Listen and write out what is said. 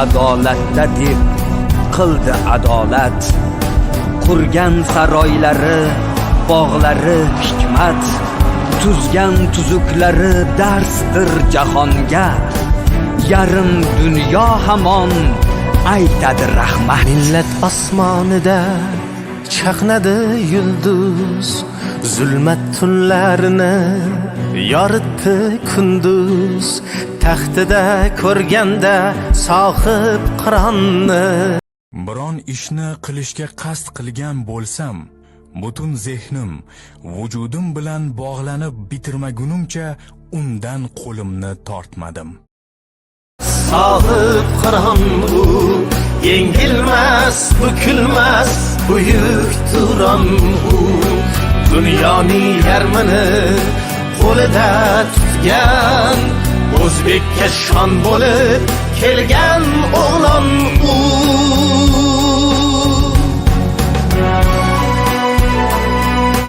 adolatda deb qildi adolat. Qurgan saroylari, bog'lari hikmat, tuzgan tuzuklari darsdir jahonga. Yarim dunyo hamon aytadi rahmat. Millat osmonida chaqnadi yulduz, zulmat tunlarini yoritdi kunduz. Taxtida ko'rganda sohib qironni, Biron ishni qilishga qasd qilgan bo'lsam, butun zehnim, vujudim bilan bog'lanib bitirmagunimcha undan qo'limni tortmadim. sohib qiron u, yengilmas, bukilmas, buyuk turon u. Dunyoning yarmini qo'lida tutgan, o'zbekka shon bo'lib kelgan